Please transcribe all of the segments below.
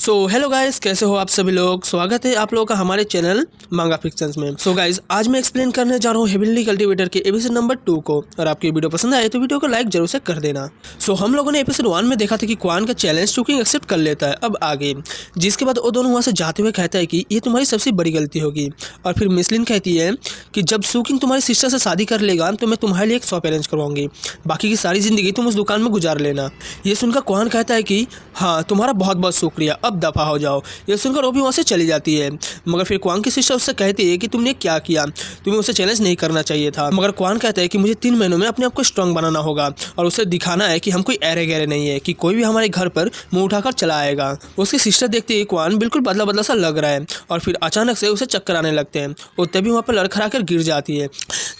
So hello guys, कैसे हो आप सभी लोग। स्वागत है आप लोगों का हमारे चैनल मांगा फिक्शंस में। सो गाइस, आज मैं एक्सप्लेन करने जा रहा हूँ हेवनली कल्टीवेटर के एपिसोड नंबर 2 को। और आपकी वीडियो पसंद आए तो वीडियो को लाइक जरूर से कर देना। सो हम लोगों ने एपिसोड 1 में देखा था कि क्वान का चैलेंज चुकिंग एक्सेप्ट कर लेता है। अब आगे जिसके बाद वो दोनों वहाँ से जाते हुए कहता है कि ये तुम्हारी सबसे बड़ी गलती होगी। और फिर मिसलिन कहती है कि जब सुकिंग तुम्हारी सिस्टर से शादी कर लेगा तो मैं तुम्हारे लिए एक शॉप अरेंज करवाऊंगी, बाकी की सारी जिंदगी तुम उस दुकान में गुजार लेना। ये सुनकर क्वान कहता है कि हाँ, तुम्हारा बहुत बहुत शुक्रिया, अब दफा हो जाओ। ये सुनकर वो भी वहाँ से चली जाती है। मगर फिर क्वान की सिस्टर उससे कहती है कि तुमने क्या किया, तुम्हें उसे चैलेंज नहीं करना चाहिए था। मगर क्वान कहता है कि मुझे 3 महीनों में अपने आप को स्ट्रांग बनाना होगा और उसे दिखाना है कि हम कोई ऐरे गहरे नहीं है कि कोई भी हमारे घर पर मुंह उठाकर चला आएगा। उसकी सिस्टर देखती है क्वान बिल्कुल बदला बदला सा लग रहा है और फिर अचानक से उसे चक्कर आने लगते हैं। वो तभी वहाँ पर लड़खड़ा कर गिर जाती है,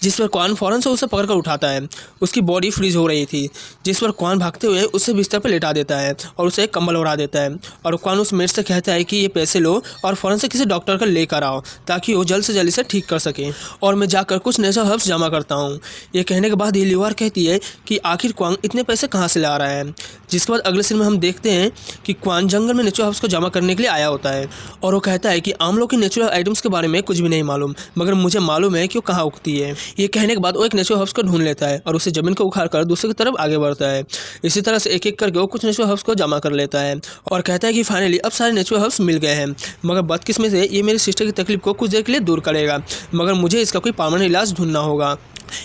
जिस पर क्वान फौरन से उसे पकड़कर उठाता है। उसकी बॉडी फ्रीज हो रही थी, जिस पर क्वान भागते हुए उसे बिस्तर पर लेटा देता है और उसे एक कंबल उड़ा देता है। और क्वान उस मेट से कहता है कि ये पैसे लो और फौरन से किसी डॉक्टर का लेकर आओ ताकि वो जल्द से जल्द इसे ठीक कर सके, और मैं जाकर कुछ नेचुरल हर्ब्स जमा करता हूँ। ये कहने के बाद ये लिवार कहती है कि आखिर क्वान इतने पैसे कहाँ से ला रहा है। जिसके बाद अगले सीन में हम देखते हैं कि क्वान जंगल में नेचुरल हर्ब्स को जमा करने के लिए आया होता है और वो कहता है कि आम लोग के नेचुरल आइटम्स के बारे में कुछ भी नहीं मालूम, मगर मुझे मालूम है कि वो कहाँ उगती है। ये कहने के बाद वो एक नेचुरल हर्ब्स को ढूंढ लेता है और उसे जमीन को उखाड़ कर दूसरी तरफ आगे बढ़ता है। इसी तरह से एक एक करके वो कुछ नेचुरल हर्ब्स को जमा कर लेता है और कहता है कि फाइनली अब सारे नेचुरल हर्ब्स मिल गए हैं। मगर बदकिस्मती से ये मेरी सिस्टर की तकलीफ को कुछ देर के लिए दूर करेगा, मगर मुझे इसका कोई परमानेंट इलाज ढूंढना होगा।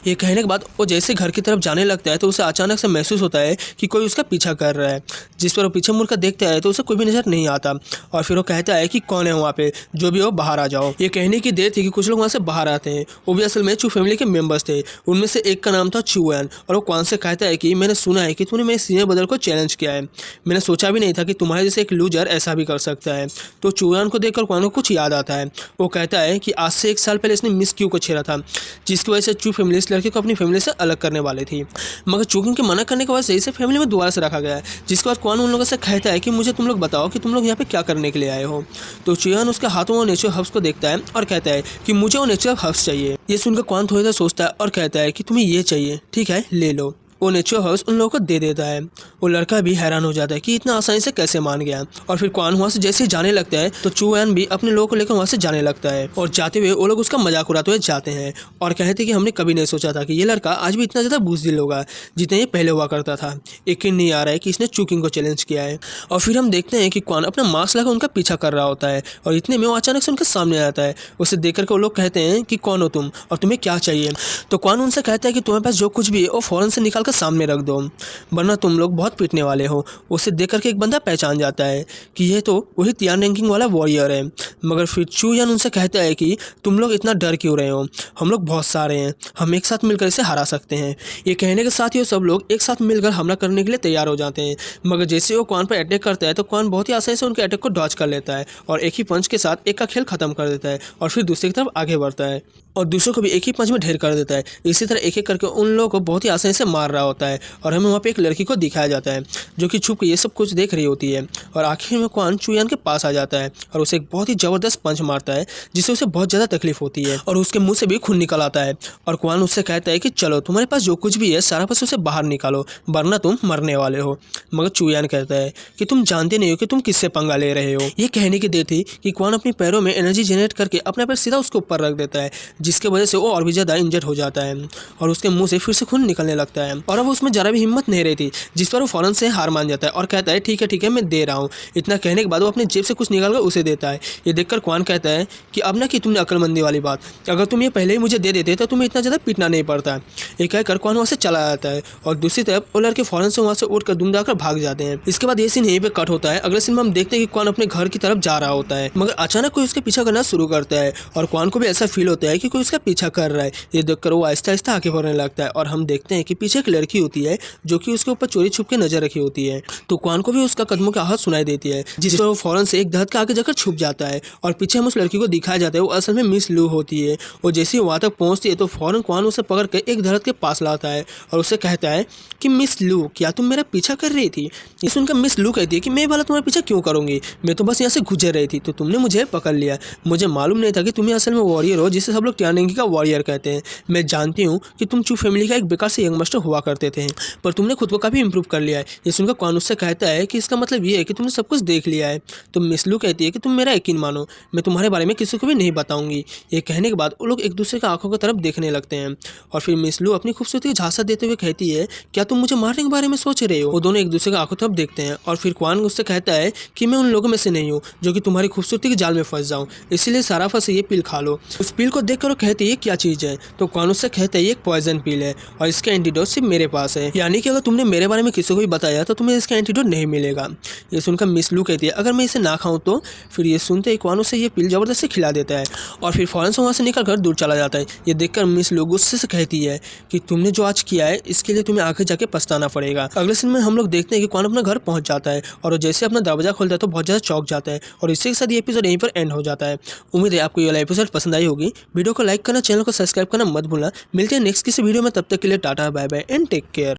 ये कहने के बाद वो जैसे घर की तरफ जाने लगता है तो उसे अचानक से महसूस होता है कि कोई उसका पीछा कर रहा है। जिस पर वो पीछे मुड़कर देखता है तो उसे कोई भी नजर नहीं आता और फिर वो कहता है कि कौन है वहाँ पे, जो भी हो बाहर आ जाओ। ये कहने की देर थी कि कुछ लोग वहाँ से बाहर आते हैं। वो भी असल में चू फैमिली के मेंबर्स थे। उनमें से एक का नाम था चूएन और वो क्वान से कहता है कि मैंने सुना है कि तूने मेरे सीनियर ब्रदर को चैलेंज किया है। मैंने सोचा भी नहीं था कि तुम्हारे जैसे एक लूजर ऐसा भी कर सकता है। तो चूएन को देखकर क्वान को कुछ याद आता है। वो कहता है कि आज से 1 साल पहले इसने मिस क्यू को छेड़ा था, जिसकी वजह से चू फैमिली इस लड़के को अपनी फैमिली से अलग करने वाली थी। मगर चूकिंग के मना करने की वजह से इसे फैमिली में दोबारा से रखा गया है। जिसके बाद क्वान उन लोगों से कहता है कि मुझे तुम लोग बताओ कि तुम लोग यहाँ पे क्या करने के लिए आए हो। तो चुयान उसके हाथों में नेचुरल हर्ब्स को देखता है और कहता है कि मुझे वो नेचुरल हर्ब्स चाहिए। ये सुनकर क्वान थोड़ी देर सोचता है और कहता है कि तुम्हें ये चाहिए, ठीक है ले लो। वो नेचुरल हर्ब्स उन लोगों को दे देता है। वो लड़का भी हैरान हो जाता है कि इतना आसानी से कैसे मान गया। और फिर क्वान वहाँ से जैसे ही जाने लगता है तो चूएन भी अपने लोगों को लेकर वहाँ से जाने लगता है और जाते हुए वो लोग उसका मजाक उड़ाते हुए जाते हैं और कहते हैं कि हमने कभी नहीं सोचा था कि ये लड़का आज भी इतना ज़्यादा बुज़दिल होगा जितने ये पहले हुआ करता था। यकीन नहीं आ रहा है कि इसने चूकिंग को चैलेंज किया है। और फिर हम देखते हैं कि क्वान अपना मास्क लगा उनका पीछा कर रहा होता है और इतने में वो अचानक से उनके सामने आता है। उसे देख करके वो लोग कहते हैं कि कौन हो तुम और तुम्हें क्या चाहिए। तो क्वान उनसे कहता है कि तुम्हारे पास जो कुछ भी है वो फ़ौरन से निकाल कर सामने रख दो, वरना तुम लोग बहुत पीटने वाले हो। उसे देख करके एक बंदा पहचान जाता है कि ये तो वही तियान रैंकिंग वाला वॉरियर है। मगर फिर चूयान उनसे कहता है कि तुम लोग इतना डर क्यों रहे हो, हम लोग बहुत सारे हैं, हम एक साथ मिलकर इसे हरा सकते हैं। ये कहने के साथ ही वो सब लोग एक साथ मिलकर हमला करने के लिए तैयार हो जाते हैं। मगर जैसे वो क्वान पर अटैक करता है तो क्वान बहुत ही आसानी से उनके अटैक को डॉज कर लेता है और एक ही पंच के साथ एक का खेल खत्म कर देता है और फिर दूसरी की तरफ आगे बढ़ता है और दूसरों को भी एक ही पंच में ढेर कर देता है। इसी तरह एक एक करके उन लोगों को बहुत ही आसानी से मार रहा होता है और हमें वहाँ पे एक लड़की को दिखाया जाता है जो कि छुप के ये सब कुछ देख रही होती है। और आखिर में क्वान चूयान के पास आ जाता है और उसे एक बहुत ही ज़बरदस्त पंच मारता है जिससे उसे बहुत ज़्यादा तकलीफ होती है और उसके मुँह से भी खून निकल आता है। और क्वान उससे कहता है कि चलो तुम्हारे पास जो कुछ भी है सारा बस उसे बाहर निकालो, वरना तुम मरने वाले हो। मगर चूयान कहता है कि तुम जानते नहीं हो कि तुम किससे पंगा ले रहे हो। ये कहने की देर थी कि क्वान अपने पैरों में एनर्जी जनरेट करके अपना पैर सीधा उसके ऊपर रख देता है, जिसकी वजह से वो और भी ज़्यादा इंजर्ड हो जाता है और उसके मुंह से फिर से खून निकलने लगता है। और अब उसमें ज़रा भी हिम्मत नहीं रही थी, जिस पर वो फौरन से हार मान जाता है और कहता है ठीक है मैं दे रहा हूँ। इतना कहने के बाद वो अपने जेब से कुछ निकाल कर उसे देता है। ये देखकर क्वान कहता है कि अब ना कि तुमने अक्लमंदी वाली बात, अगर तुम ये पहले ही मुझे दे देते तो तुम्हें इतना ज़्यादा पीटना नहीं पड़ता। ये कहकर क्वान वहाँ से चला जाता है और दूसरी तरफ वो लड़के फौरन से वहाँ से उठकर दुम जाकर भाग जाते हैं। इसके बाद ये सीन यहीं पे कट होता है। अगले सीन में हम देखते हैं कि क्वान अपने घर की तरफ जा रहा होता है, मगर अचानक कोई उसके पीछा करना शुरू करता है और क्वान को भी ऐसा फील होता है कि कोई उसका पीछा कर रहा है। ये देखकर वो आहिस्ता आहिस्ता आगे बढ़ने लगता है और हम देखते हैं कि पीछे एक लड़की होती है जो कि उसके ऊपर चोरी छुप के नजर रखी होती है। तो क्वान को भी उसका कदमों की आवाज सुनाई देती है, जिस पर वो फौरन से एक दरख्त के आगे जाकर छुप जाता है और पीछे हम उस लड़की को दिखाया जाता है। वो असल में मिस लू होती है और जैसे ही वहाँ तक पहुँचती है तो फौरन क्वान उसे पकड़ के एक दरख्त के पास लाता है और उसे कहता है कि मिस लू क्या तुम मेरा पीछा कर रही थी। ये सुनकर मिस लू कहती है कि मैं भला तुम्हारा पीछा क्यों करूँगी, मैं तो बस यहाँ से गुजर रही थी तो तुमने मुझे पकड़ लिया। मुझे मालूम नहीं था कि तुम्हें असल में वॉरियर हो जिसे सब लोग ज्ञानेंगी का वॉरियर कहते हैं। मैं जानती हूँ कि तुम चू फैमिली का एक बेकार से यंग मास्टर हुआ करते थे, पर तुमने खुद को काफ़ी इंप्रूव कर लिया है। ये सुनकर क्वान उससे कहता है कि इसका मतलब ये है कि तुमने सब कुछ देख लिया है। तो मिस लू कहती है कि तुम मेरा यकीन मानो, मैं तुम्हारे बारे में किसी को भी नहीं बताऊंगी। ये कहने के बाद वो लोग एक दूसरे की आंखों की तरफ देखने लगते हैं और फिर मिस लू अपनी खूबसूरती का झांसा देते हुए कहती है, क्या तुम मुझे मारने के बारे में सोच रहे हो? वो दोनों एक दूसरे की आंखों की तरफ देखते हैं और फिर क्वान उससे कहता है कि मैं उन लोगों में से नहीं हूँ जो कि तुम्हारी खूबसूरती के जाल में फंस जाऊँ, इसीलिए साराफा से ये पिल खा लो। उस पिल को देखकर वो कहती है क्या चीज़ है? तो क्वान उससे कहता है ये एक पॉइजन पिल है और इसका एंटीडोट सिर्फ मेरे पास है, यानी कि अगर तुमने मेरे बारे में किसी को भी बताया तो तुम्हें इसका एंटीडोट नहीं मिलेगा। ये सुनकर मिस लू कहती है अगर मैं इसे ना खाऊं तो? फिर ये सुनते ही क्वान उसे ये पिल जबरदस्ती खिला देता है और फिर फौरन से वहाँ से निकलकर दूर चला जाता है। ये देखकर मिस लू गुस्से से कहती है कि तुमने जो आज किया है इसके लिए तुम्हें आगे जाके पछताना पड़ेगा। अगले सीन में हम लोग देखते हैं कि क्वान अपना घर पहुंच जाता है और वो जैसे अपना दरवाजा खोलता है तो बहुत ज़्यादा चौंक जाता है और इसी के साथ ये एपिसोड यहीं पर एंड हो जाता है। उम्मीद है आपको ये वाला एपिसोड पसंद आई होगी। वीडियो को लाइक करना, चैनल को सब्सक्राइब करना मत भूलना। मिलते हैं नेक्स्ट किसी वीडियो में, तब तक के लिए tata bye bye and take care.